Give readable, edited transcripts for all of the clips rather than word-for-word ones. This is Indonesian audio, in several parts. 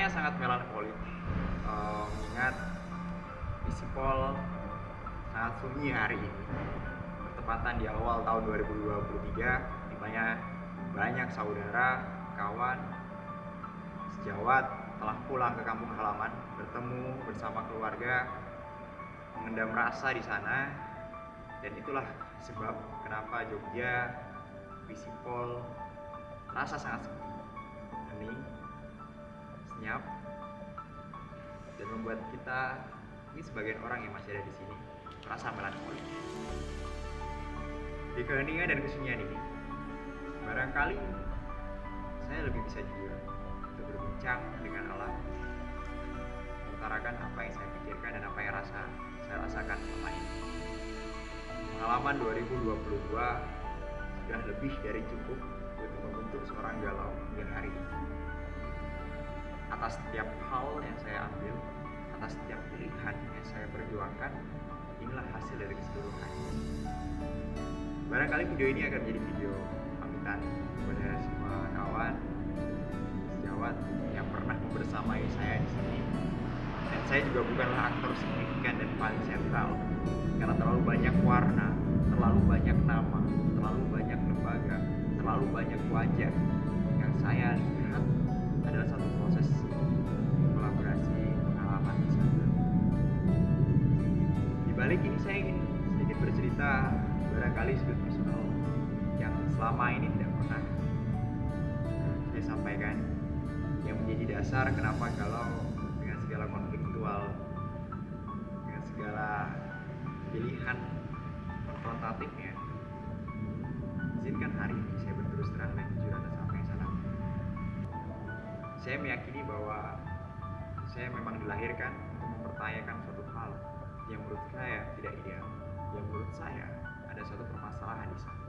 Rasanya sangat melankolik, mengingat Visipol sangat sunyi hari ini, bertepatan di awal tahun 2023, di mana banyak saudara, kawan, sejawat telah pulang ke kampung halaman, bertemu bersama keluarga, mengendam rasa di sana, dan itulah sebab kenapa Jogja, Visipol terasa sangat sepi, hening, senyap, dan membuat kita ini sebagian orang yang masih ada di sini merasa melankolis. Di keheningan dan kesunyian ini, barangkali saya lebih bisa jujur untuk berbincang dengan alam, mengutarakan apa yang saya pikirkan dan apa yang saya rasakan selama ini. Pengalaman 2022 sudah lebih dari cukup untuk membentuk seorang galau hingga hari ini. Atas setiap hal yang saya ambil, atas setiap pilihan yang saya perjuangkan, inilah hasil dari keseluruhan. Barangkali video ini akan menjadi video pamitan kepada semua kawan, sejawat yang pernah membersamai saya di sini. Dan saya juga bukanlah aktor signifikan dan paling sentral, karena terlalu banyak warna, terlalu banyak nama, terlalu banyak lembaga, terlalu banyak wajah yang saya lihat adalah satu proses kolaborasi pengalaman di sana. Di balik ini saya ingin sedikit bercerita barangkali sudut personal yang selama ini tidak pernah saya sampaikan, yang menjadi dasar kenapa kalau dengan segala konfliktual, dengan segala pilihan konfrontatifnya, izinkan hari ini saya berterus terang dan jujur atas apa yang saya lakukan. Saya meyakini bahwa saya memang dilahirkan untuk mempertanyakan suatu hal yang menurut saya tidak ideal, yang menurut saya ada suatu permasalahan di sana.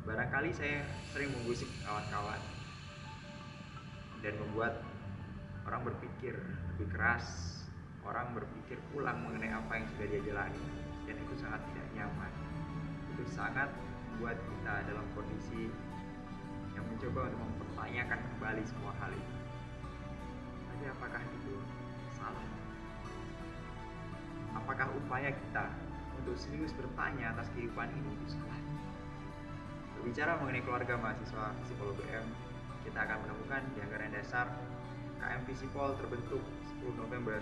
Barangkali saya sering menggusik kawan-kawan dan membuat orang berpikir lebih keras, orang berpikir ulang mengenai apa yang sudah dia jalani, dan itu sangat tidak nyaman. Itu sangat membuat kita dalam kondisi yang mencoba untuk mempertanyakan kembali semua hal itu. Tapi apakah itu salah? Apakah upaya kita untuk serius bertanya atas kehidupan ini itu salah? Berbicara mengenai keluarga mahasiswa Visipol UGM, kita akan menemukan di anggaran dasar KM Visipol terbentuk 10 November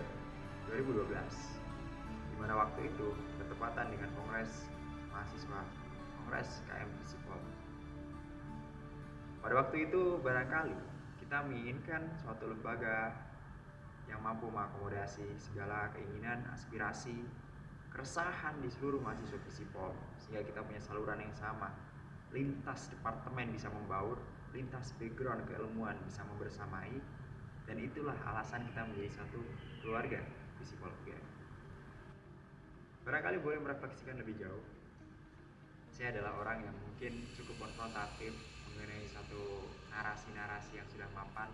2012, di mana waktu itu bertepatan dengan Kongres Mahasiswa, Kongres KM Visipol. Pada waktu itu barangkali kita menginginkan suatu lembaga yang mampu mengakomodasi segala keinginan, aspirasi, keresahan di seluruh mahasiswa Visipol, sehingga kita punya saluran yang sama, lintas departemen bisa membaur, lintas background keilmuan bisa membersamai, dan itulah alasan kita menjadi satu keluarga Visipol UGM. Barangkali boleh merefleksikan lebih jauh, saya adalah orang yang mungkin cukup konfrontatif mengenai satu narasi-narasi yang sudah mapan.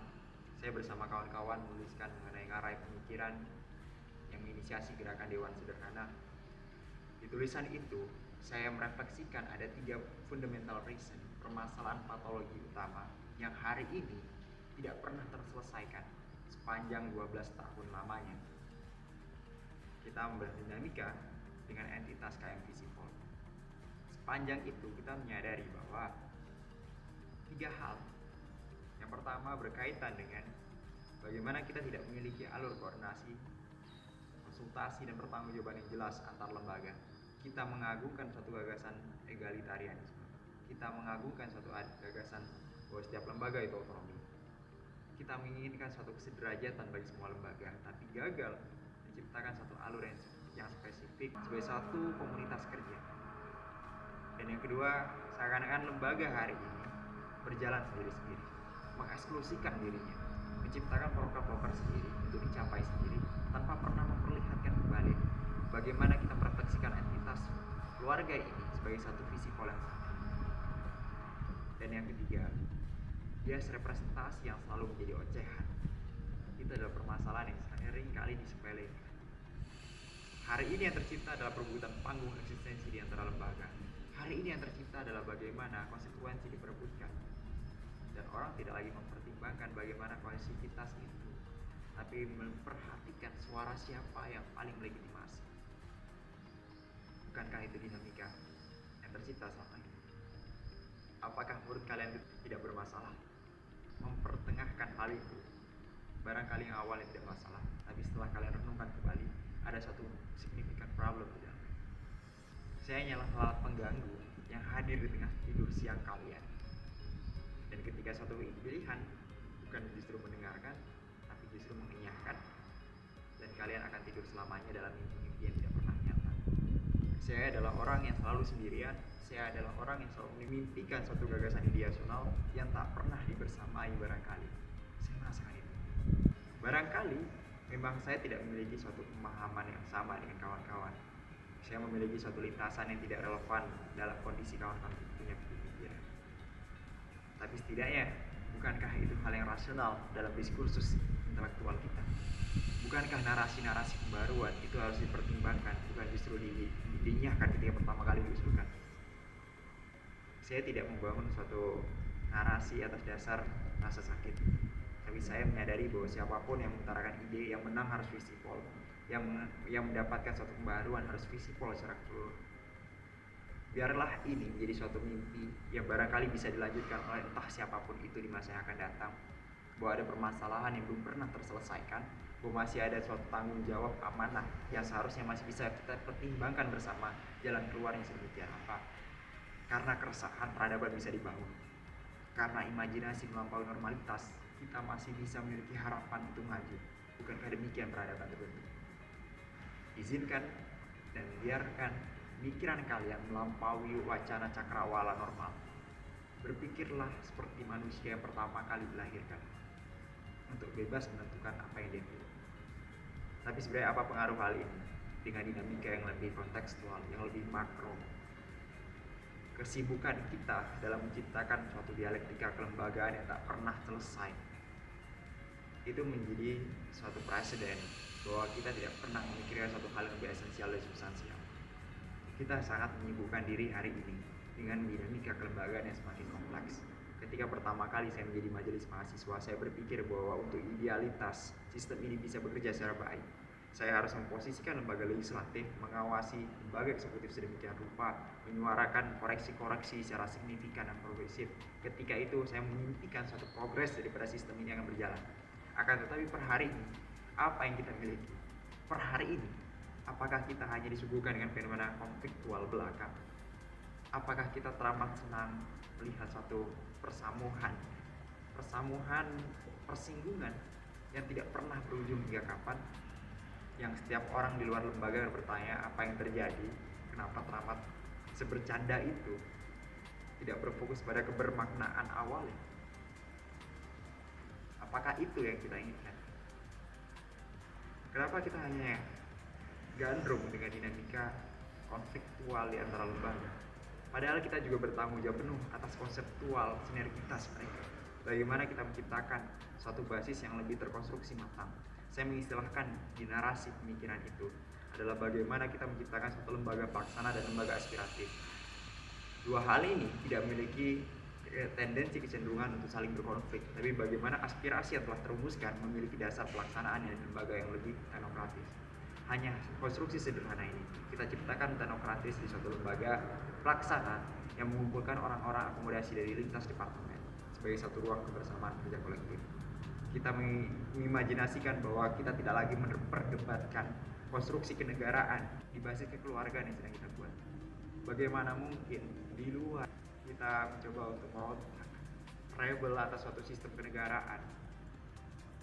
Saya bersama kawan-kawan menuliskan mengenai ngarai pemikiran yang menginisiasi gerakan Dewan Sederhana. Di tulisan itu, saya merefleksikan ada 3 fundamental reason, permasalahan patologi utama yang hari ini tidak pernah terselesaikan sepanjang 12 tahun lamanya. Kita membelah dinamika dengan entitas KM Visipol. Sepanjang itu kita menyadari bahwa 3 hal. Yang pertama berkaitan dengan bagaimana kita tidak memiliki alur koordinasi, konsultasi, dan pertanggungjawaban yang jelas antar lembaga. Kita mengagungkan suatu gagasan egalitarianisme. Kita mengagungkan suatu gagasan bahwa setiap lembaga itu otonomi. Kita menginginkan suatu kesederajatan bagi semua lembaga, tapi gagal menciptakan satu alur yang spesifik sebagai satu komunitas kerja. Dan yang kedua, seakan-akan lembaga hari ini berjalan sendiri-sendiri, mengeksklusikan dirinya, menciptakan proker-proker sendiri untuk dicapai sendiri, tanpa pernah memperlihatkan kembali bagaimana kita merefleksikan entitas keluarga ini sebagai satu Visipol yang sama. Dan yang ketiga, bias representasi yang selalu menjadi ocehan. Itu adalah permasalahan yang sering kali disepelekan. Hari ini yang tercipta adalah perebutan panggung eksistensi di antara lembaga. Hari ini yang tercipta adalah bagaimana konsekuensi diperebutkan dan orang tidak lagi mempertimbangkan bagaimana konektivitas itu, tapi memperhatikan suara siapa yang paling legitimasi. Bukankah itu dinamika yang tercipta selama ini? Apakah menurut kalian itu tidak bermasalah mempertengahkan hal itu? Barangkali yang awalnya tidak masalah, tapi setelah kalian renungkan kembali, ada satu significant problem di dalamnya. Saya hanyalah hal pengganggu yang hadir di tengah tidur siang kalian. Dan ketika suatu pilihan bukan justru mendengarkan, tapi justru mengenyahkan, dan kalian akan tidur selamanya dalam mimpi-mimpi yang tidak pernah nyata. Saya adalah orang yang selalu sendirian. Saya adalah orang yang selalu memimpikan suatu gagasan ideasional yang tak pernah dibersamai barangkali. Saya merasakan itu. Barangkali memang saya tidak memiliki suatu pemahaman yang sama dengan kawan-kawan. Saya memiliki suatu lintasan yang tidak relevan dalam kondisi kawan-kawan punya pikiran. Tapi setidaknya, bukankah itu hal yang rasional dalam diskursus intelektual kita? Bukankah narasi-narasi pembaruan itu harus dipertimbangkan, bukan justru dinyahkan ketika pertama kali diusulkan? Saya tidak membangun suatu narasi atas dasar rasa sakit, tapi saya menyadari bahwa siapapun yang mengutarakan ide yang menang harus visibel, yang mendapatkan suatu pembaruan harus visibel secara keseluruhan. Biarlah ini menjadi suatu mimpi yang barangkali bisa dilanjutkan oleh entah siapapun itu di masa yang akan datang, bahwa ada permasalahan yang belum pernah terselesaikan, bahwa masih ada suatu tanggung jawab amanah yang seharusnya masih bisa kita pertimbangkan bersama jalan keluar yang sedemikian apa. Karena keresahan peradaban bisa dibangun, karena imajinasi melampaui normalitas, kita masih bisa memiliki harapan untuk maju. Bukankah demikian peradaban terbentuk? Izinkan dan biarkan pikiran kalian melampaui wacana cakrawala normal. Berpikirlah seperti manusia yang pertama kali dilahirkan, untuk bebas menentukan apa yang dia pilih. Tapi sebenarnya apa pengaruh hal ini dengan dinamika yang lebih kontekstual, yang lebih makro? Kesibukan kita dalam menciptakan suatu dialektika kelembagaan yang tak pernah selesai itu menjadi suatu presiden bahwa kita tidak pernah memikirkan suatu hal yang lebih esensial dan substansial. Kita sangat menyibukkan diri hari ini dengan dinamika kelembagaan yang semakin kompleks. Ketika pertama kali saya menjadi majelis mahasiswa, saya berpikir bahwa untuk idealitas sistem ini bisa bekerja secara baik, saya harus memposisikan lembaga legislatif mengawasi lembaga eksekutif sedemikian rupa, menyuarakan koreksi-koreksi secara signifikan dan progresif. Ketika itu saya memimpikan suatu progres daripada sistem ini akan berjalan. Akan tetapi per hari ini, apa yang kita miliki? Per hari ini, apakah kita hanya disuguhkan dengan fenomena konfliktual belaka? Apakah kita teramat senang melihat suatu persamuhan, persinggungan yang tidak pernah berujung hingga kapan? Yang setiap orang di luar lembaga bertanya apa yang terjadi, kenapa teramat sebercanda itu, tidak berfokus pada kebermaknaan awalnya. Apakah itu yang kita inginkan? Kenapa kita hanya gandrung dengan dinamika konfliktual di antara lembaga? Padahal kita juga bertanggung jawab penuh atas konseptual sinergitas mereka. Bagaimana kita menciptakan suatu basis yang lebih terkonstruksi matang. Saya mengistilahkan di narasi pemikiran itu adalah bagaimana kita menciptakan suatu lembaga pelaksana dan lembaga aspiratif. Dua hal ini tidak memiliki tendensi kecenderungan untuk saling berkonflik, tapi bagaimana aspirasi yang telah terumuskan memiliki dasar pelaksanaan dan lembaga yang lebih teknokratis. Hanya konstruksi sederhana ini kita ciptakan teknokratis di suatu lembaga pelaksana yang mengumpulkan orang-orang akomodasi dari lintas departemen sebagai satu ruang kebersamaan kerja kolektif. Kita mengimajinasikan bahwa kita tidak lagi memperdebatkan konstruksi kenegaraan di basis kekeluargaan yang sedang kita buat. Bagaimana mungkin di luar kita mencoba untuk merontak rebel atas suatu sistem kenegaraan,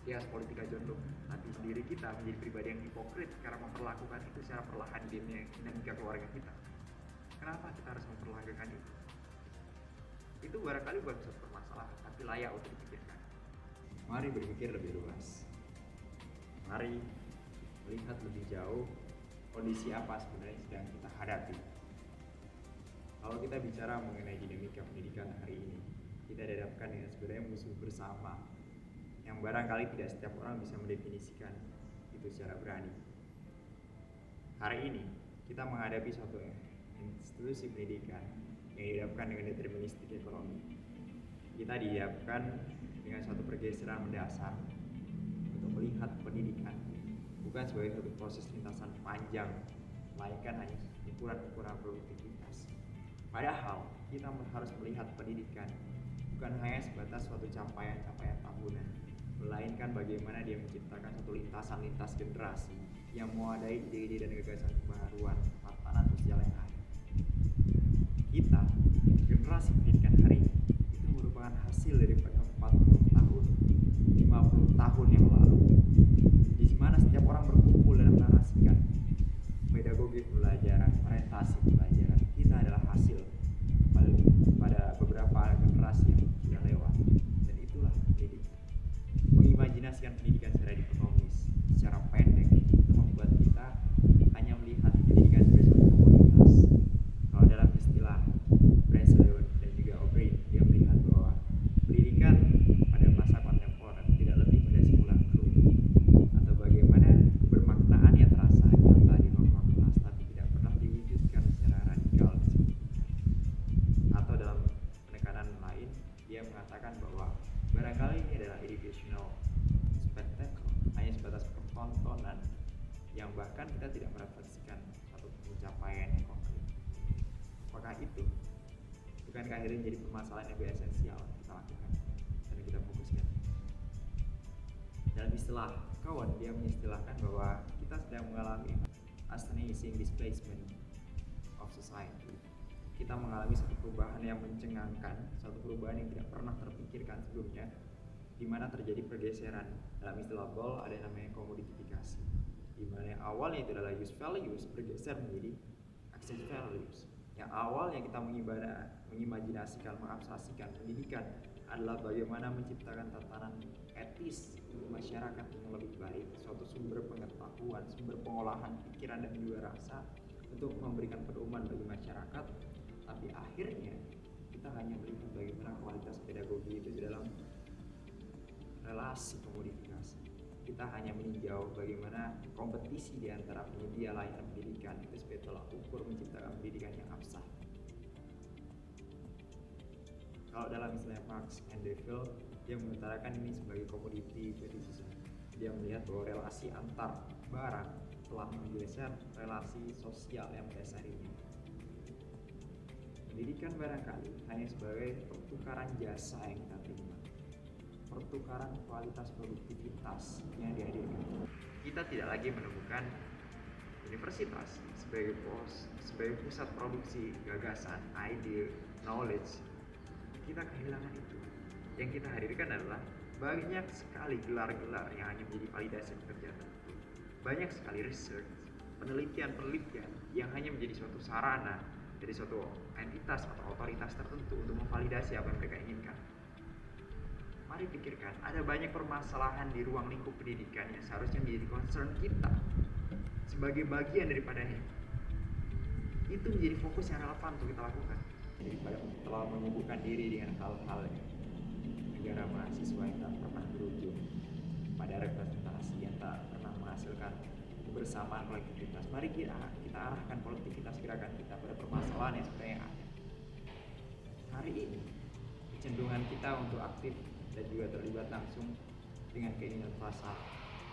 ya politika jodoh, tapi sendiri kita menjadi pribadi yang hipokrit karena memperlakukan itu secara perlahan di dinamika keluarga kita. Kenapa kita harus memperlakukan itu? Itu barangkali bukan suatu permasalahan, tapi layak untuk dipikirkan. Mari berpikir lebih luas. Mari melihat lebih jauh kondisi apa sebenarnya yang sedang kita hadapi. Kalau kita bicara mengenai dinamika pendidikan hari ini, kita dihadapkan dengan sebenarnya musuh bersama yang barangkali tidak setiap orang bisa mendefinisikan itu secara berani. Hari ini kita menghadapi suatu institusi pendidikan yang dihadapkan dengan deterministik ekonomi. Kita dihadapkan dengan suatu pergeseran mendasar untuk melihat pendidikan bukan sebagai suatu proses lintasan panjang, melainkan hanya ukuran-ukuran produktivitas. Padahal kita harus melihat pendidikan bukan hanya sebatas suatu capaian-capaian tahunan, melainkan bagaimana dia menciptakan suatu lintasan-lintas generasi yang mewadai ide-ide dan gagasan kebaruan tatanan sosial yang ada. Kita, generasi pendidikan hari ini, itu merupakan hasil daripada 40 tahun, 50 tahun yang lalu, di mana setiap orang berkumpul dan menarasikan pedagogi pembelajaran, orientasi pembelajaran. Kita adalah hasil pada beberapa generasi yang sudah lewat, dan itulah pendidikan. Mengimajinasikan pendidikan secara dikotomis, secara pendek, itu membuat kita hanya melihat pendidikan sebagai suatu komoditas. Kalau dalam istilah Breslew dan juga O'Brien, dia melihat bahwa pendidikan pada masa kontemporer tidak lebih pada simulacrum, atau bagaimana kebermaknaan yang terasa nyata di ruang kelas tapi tidak pernah diwujudkan secara radikal. Atau dalam penekanan lain, dia mengatakan bahwa barangkali ini adalah educational spectacle, hanya sebatas pertontonan yang bahkan kita tidak merefleksikan satu pencapaian yang konkret. Apakah itu? Bukankah akhirnya menjadi permasalahan yang esensial kita lakukan dan kita fokuskan? Dalam istilah kawan, dia mengistilahkan bahwa kita sedang mengalami astonishing displacement of society. Kita mengalami satu perubahan yang mencengangkan, satu perubahan yang tidak pernah terpikirkan sebelumnya, di mana terjadi pergeseran. Dalam istilah Ball ada yang namanya komoditifikasi, di mana yang awalnya itu adalah use values bergeser menjadi access values. Yang awalnya kita mengimajinasikan, mengabstraksikan pendidikan adalah bagaimana menciptakan tatanan etis masyarakat yang lebih baik, suatu sumber pengetahuan, sumber pengolahan pikiran dan juga rasa untuk memberikan pedoman bagi masyarakat. Tapi akhirnya kita hanya melihat bagaimana kualitas pedagogi itu di dalam relasi komodifikasi. Kita hanya meninjau bagaimana kompetisi di antara penyedia layanan pendidikan itu sebagai tolak ukur menciptakan pendidikan yang absah. Kalau dalam istilah Marx and Deville, dia mengutarakan ini sebagai komoditi fetishism. Dia melihat bahwa relasi antar barang telah menggeser relasi sosial yang mendasar ini. Pendidikan barangkali hanya sebagai pertukaran jasa yang kita terima, pertukaran kualitas produktivitas yang dihadirkan. Kita tidak lagi menemukan universitas sebagai pusat produksi gagasan, ide, knowledge. Kita kehilangan itu. Yang kita hadirkan adalah banyak sekali gelar-gelar yang hanya menjadi validasi pekerjaan tertentu. Banyak sekali research, penelitian yang hanya menjadi suatu sarana dari suatu entitas atau otoritas tertentu untuk memvalidasi apa yang mereka inginkan. Mari pikirkan, ada banyak permasalahan di ruang lingkup pendidikan yang seharusnya menjadi concern kita sebagai bagian daripadanya. Itu menjadi fokus yang relevan untuk kita lakukan, daripada terlalu menyibukkan diri dengan hal-hal negara mahasiswa yang tak pernah berujung pada representasi yang tak pernah menghasilkan kebersamaan kolektivitas. Mari kita arahkan kolektivitas gerakan kita pada permasalahan yang sebenarnya ada. Hari ini kecenderungan kita untuk aktif dan juga terlibat langsung dengan keinginan pasar.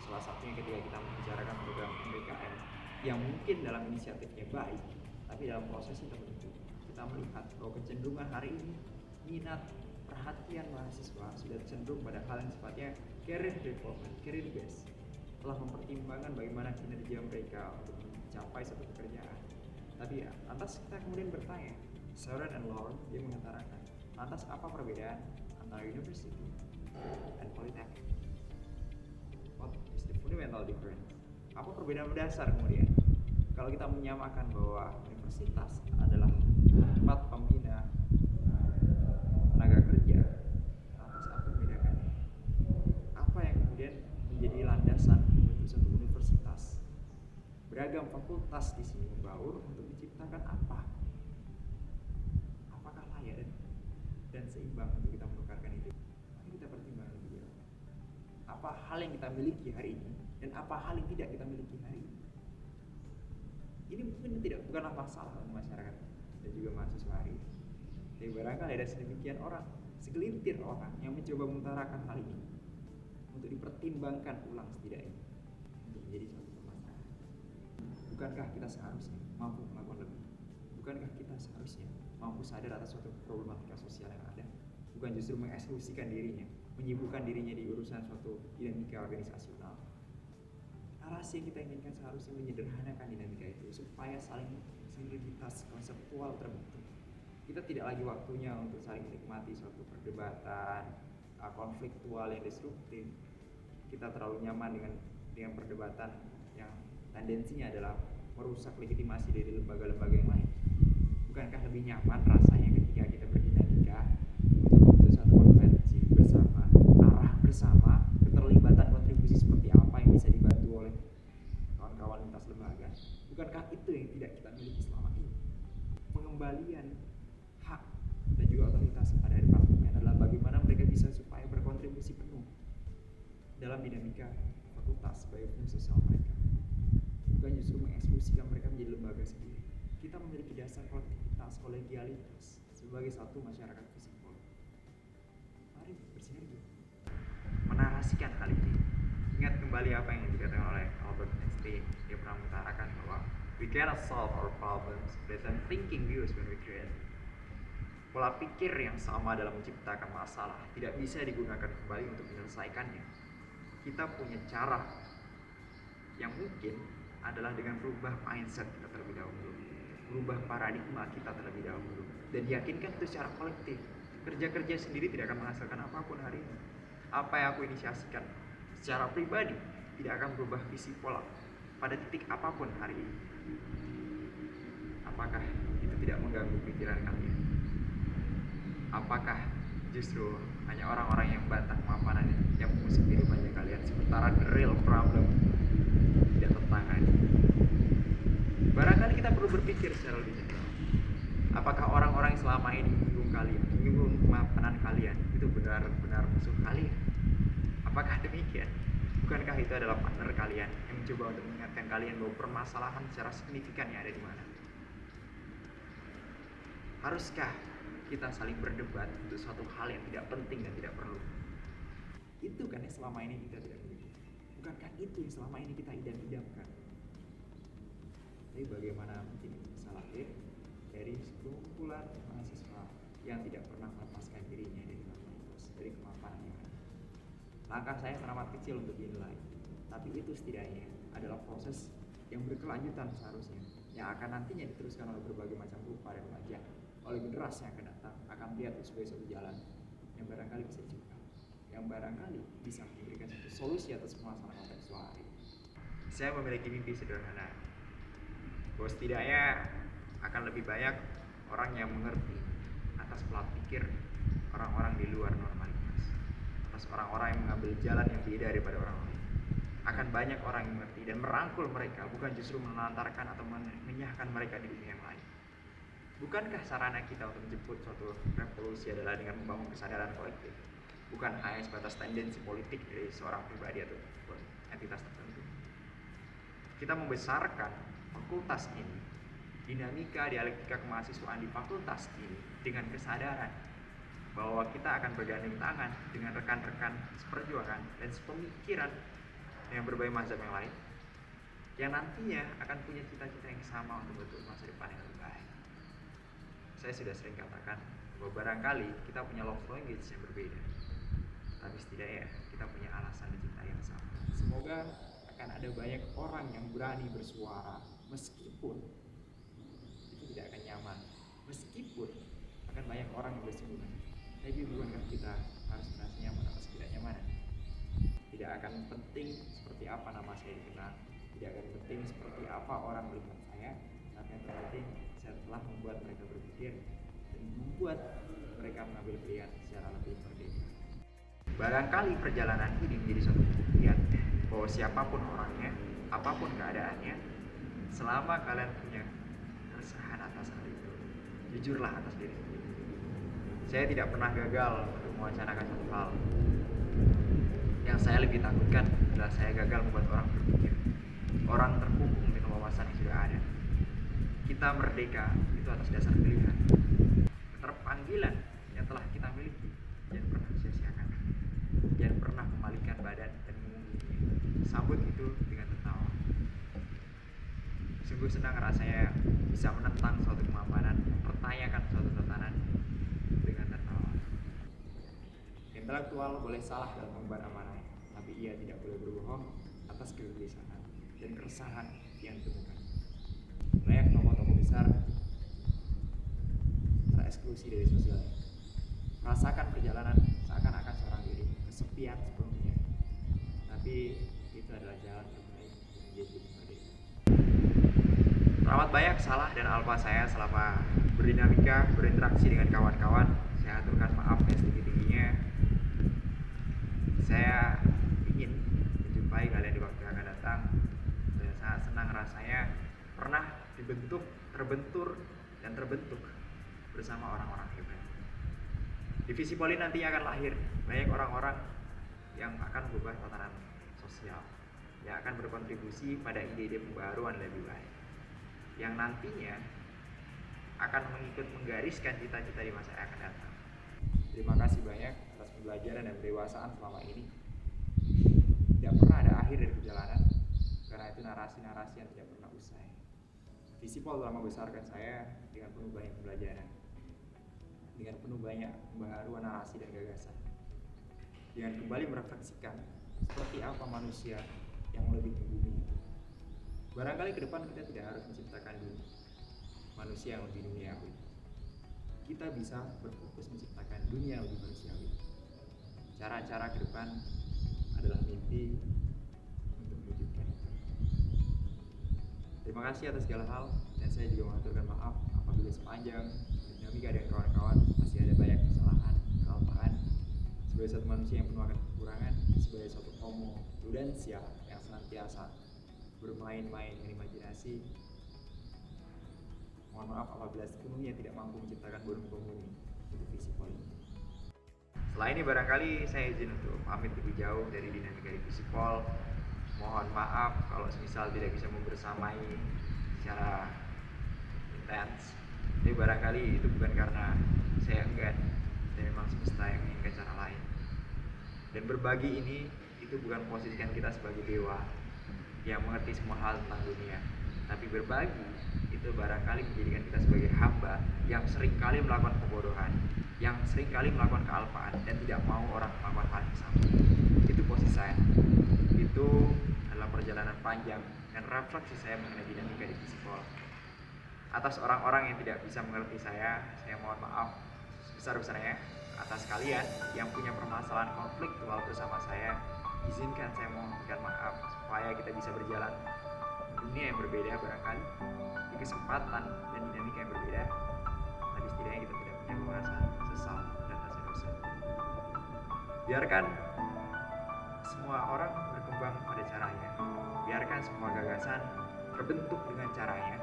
Salah satunya ketika kita membicarakan program MBKM yang mungkin dalam inisiatifnya baik, tapi dalam prosesnya tertentu kita melihat bahwa kecenderungan hari ini minat perhatian mahasiswa sudah cenderung pada hal yang sifatnya career development, career based, telah mempertimbangkan bagaimana kinerja mereka untuk mencapai satu pekerjaan. Tapi lantas kita kemudian bertanya, Soren and Lauren dia mengatakan, lantas apa perbedaan antara university and polytechnic? What is the fundamental difference? Apa perbedaan mendasar kemudian? Kalau kita menyamakan bahwa universitas adalah tempat pembina tenaga kerja, lantas apa membedakannya? Apa yang kemudian menjadi landasan untuk satu universitas? Beragam fakultas di sini membaur untuk menciptakan apa? Apakah layak dan seimbang untuk kita menukarkan itu? Mari kita pertimbangkan lebih jauh. Apa hal yang kita miliki hari ini dan apa hal yang tidak kita miliki hari ini? Ini mungkin bukanlah masalah untuk masyarakat dan juga mahasiswa hari ini. Tapi barangkali ada sedemikian orang, segelintir orang yang mencoba mengutarakan hal ini untuk dipertimbangkan ulang setidaknya untuk menjadi suatu permasalahan. Bukankah kita seharusnya mampu melakukan lebih? Bukankah kita seharusnya mampu sadar atas suatu problematika sosial yang ada? Bukan justru mengeksklusikan dirinya, menyibukkan dirinya di urusan suatu dinamika organisasional. Narasi yang kita inginkan seharusnya menyederhanakan dinamika itu supaya saling sinergitas konseptual terbentuk. Kita tidak lagi waktunya untuk saling menikmati suatu perdebatan konfliktual yang destruktif. Kita terlalu nyaman dengan perdebatan yang tendensinya adalah merusak legitimasi dari lembaga-lembaga yang lain. Bukankah lebih nyaman rasanya ketika kita berdinamika untuk satu konvensi bersama, arah bersama, keterlibatan kontribusi seperti apa yang bisa dibantu oleh kawan-kawan lintas lembaga? Bukankah itu yang tidak kita miliki selama ini? Pengembalian hak dan juga otoritas pada departemen adalah bagaimana mereka bisa supaya berkontribusi penuh dalam dinamika fakultas sebagai fungsi sosial mereka, bukan justru mengeksklusikan mereka menjadi lembaga sendiri. Kita memiliki dasar kolektivitas, kolegialitas sebagai satu masyarakat visipol. Mari bersinergi menarasikan hal ini. Ingat kembali apa yang dikatakan oleh Albert Einstein. Dia pernah mengutarakan bahwa we cannot solve our problems based on thinking views when we create. Pola pikir yang sama dalam menciptakan masalah tidak bisa digunakan kembali untuk menyelesaikannya. Kita punya cara yang mungkin adalah dengan berubah mindset kita terlebih dahulu, berubah paradigma kita terlebih dahulu, dan yakinkan itu secara kolektif. Kerja-kerja sendiri tidak akan menghasilkan apapun hari ini. Apa yang aku inisiasikan secara pribadi tidak akan berubah visi pola pada titik apapun hari ini. Apakah itu tidak mengganggu pikiran kalian? Apakah justru hanya orang-orang yang bantah kemapanan yang mengusik kehidupannya kalian, sementara the real problem tidak tertangani? Barangkali kita perlu berpikir secara lebih jauh. Apakah orang-orang yang selama ini menyinggung kalian, menyinggung kemapanan kalian, itu benar-benar musuh kalian? Apakah demikian? Bukankah itu adalah partner kalian yang mencoba untuk mengingatkan kalian bahwa permasalahan secara signifikan yang ada di mana? Haruskah kita saling berdebat untuk suatu hal yang tidak penting dan tidak perlu? Itu kan yang selama ini kita tidak miliki. Bukankah itu yang selama ini kita idam-idamkan? Jadi bagaimana mungkin bisa lahir dari sekumpulan mahasiswa yang tidak pernah melepaskan dirinya dari kemapanan yang ada? Langkah saya teramat kecil untuk dinilai, tapi itu setidaknya adalah proses yang berkelanjutan seharusnya, yang akan nantinya diteruskan oleh berbagai macam rupa dan wajah oleh generasi yang akan datang, akan melihat itu sebagai suatu jalan yang barangkali bisa dicoba, yang barangkali bisa memberikan satu solusi atas permasalahan kontekstual hari. Saya memiliki mimpi sederhana, bahwa setidaknya akan lebih banyak orang yang mengerti atas pola pikir orang-orang di luar normalitas, atas orang-orang yang mengambil jalan yang beda daripada orang lain. Akan banyak orang yang mengerti dan merangkul mereka, bukan justru menelantarkan atau menyahkan mereka di dunia yang lain. Bukankah sarana kita untuk menjemput suatu revolusi adalah dengan membangun kesadaran kolektif, bukan hanya sebatas tendensi politik dari seorang pribadi atau entitas tertentu? Kita membesarkan fakultas ini, dinamika dialektika kemahasiswaan di fakultas ini dengan kesadaran bahwa kita akan bergandeng tangan dengan rekan-rekan seperjuangan dan sepemikiran yang berbagai mazhab yang lain, yang nantinya akan punya cita-cita yang sama untuk bentuk masa depan yang lebih baik. Saya sudah sering katakan bahwa barangkali kita punya love language yang berbeda, tapi setidaknya kita punya alasan dan cinta yang sama. Semoga akan ada banyak orang yang berani bersuara, meskipun itu tidak akan nyaman, meskipun akan banyak orang yang bersinggungan. Tapi bukankah kita harus merasa nyaman atas ketidaknyamanan? Tidak akan penting seperti apa nama saya dikenal, tidak akan penting seperti apa orang melihat saya, tapi yang terpenting saya telah membuat mereka berpikir dan membuat mereka mengambil pilihan secara lebih merdeka. Barangkali perjalanan ini menjadi suatu buktian bahwa siapapun orangnya, apapun keadaannya, selama kalian punya keresahan atas hal itu, jujurlah atas diri sendiri. Saya tidak pernah gagal untuk mewacanakan satu hal. Yang saya lebih takutkan adalah saya gagal membuat orang berpikir, orang terhubung dengan wawasan yang sudah ada. Kita merdeka itu atas dasar pilihan, keterpanggilan yang telah kita miliki badan dan sambut itu dengan tertawa. Sungguh senang rasanya bisa menentang suatu kemapanan, mempertanyakan suatu tatanan dengan tertawa. Intelektual boleh salah dalam mengemban amanah, tapi ia tidak boleh berbohong atas kegelisahan dan keresahan yang ditemukan. Banyak tokoh-tokoh besar tereksklusi dari sosial. Rasakan perjalanan seakan-akan seorang diri kesepian sepenuhnya, tapi itu adalah jalan terbaik menjadi merdeka. Teramat banyak salah dan alpa saya selama berdinamika, berinteraksi dengan kawan-kawan. Saya aturkan maaf yang setinggi-tingginya. Saya ingin menjumpai kalian di waktu yang akan datang, dan sangat senang rasanya pernah dibentuk, terbentur, dan terbentuk bersama orang-orang hebat. Divisi Poli nantinya akan lahir banyak orang-orang yang akan berubah tatanan sosial, yang akan berkontribusi pada ide-ide pembaruan lebih baik, yang nantinya akan menggariskan cita-cita di masa yang akan datang. Terima kasih banyak atas pembelajaran dan pendewasaan selama ini. Tidak pernah ada akhir dari perjalanan, karena itu narasi-narasi yang tidak pernah usai. Visipol telah membesarkan saya dengan penuh banyak pembelajaran, dengan penuh banyak pembaharuan narasi dan gagasan, dengan kembali merefleksikan seperti apa manusia yang lebih di bumi itu. Barangkali ke depan kita tidak harus menciptakan manusia yang lebih duniawi. Kita bisa berfokus menciptakan dunia yang lebih manusiawi. Cara-cara ke depan adalah mimpi untuk mewujudkan itu. Terima kasih atas segala hal, dan saya juga mengaturkan maaf apabila sepanjang dinamika dan kawan-kawan masih ada banyak kesalahan, kealpaan. Sebagai satu manusia yang penuh akan kekurangan, sebagai suatu homo prudensia yang senantiasa bermain-main dengan imajinasi, mohon maaf apabila sepenuhnya tidak mampu menciptakan burung penghuni untuk visi politik. Setelah ini barangkali saya izin untuk pamit lebih jauh dari dinamika di Visipol. Mohon maaf kalau semisal tidak bisa membersamai secara intens. Tapi barangkali itu bukan karena saya enggan, dan memang semesta yang menginginkan cara lain. Dan berbagi ini itu bukan posisikan kita sebagai dewa yang mengerti semua hal tentang dunia, tapi berbagi itu barangkali menjadikan kita sebagai hamba yang seringkali melakukan kebodohan, yang seringkali melakukan kealpaan dan tidak mau orang melakukan hal yang sama. Itu posisi saya. Itu adalah perjalanan panjang dan refleksi saya mengenai dinamika di Visipol. Atas orang-orang yang tidak bisa mengerti saya mohon maaf sebesar-besarnya. Atas kalian yang punya permasalahan konfliktual bersama saya, izinkan saya mohonkan maaf supaya kita bisa berjalan di dunia yang berbeda barangkali, di kesempatan dan dinamika yang berbeda, tapi setidaknya kita tidak punya merasa sesal dan rasa dosa. Biarkan semua orang berkembang pada caranya, biarkan semua gagasan terbentuk dengan caranya.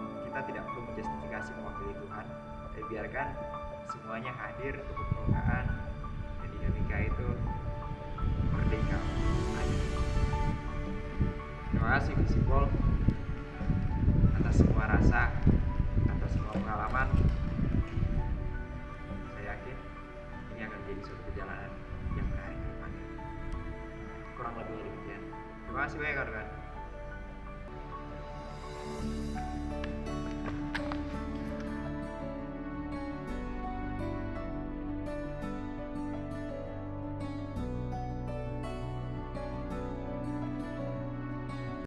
Kita tidak perlu menjustifikasi mewakili Tuhan, tapi biarkan semuanya hadir untuk keperluan dan dinamika itu merdeka. Terima kasih Visipol atas semua rasa, atas semua pengalaman. Saya yakin ini akan menjadi suatu perjalanan yang menarik ke depan. Kurang lebih demikian. Terima kasih banyak kawan-kawan.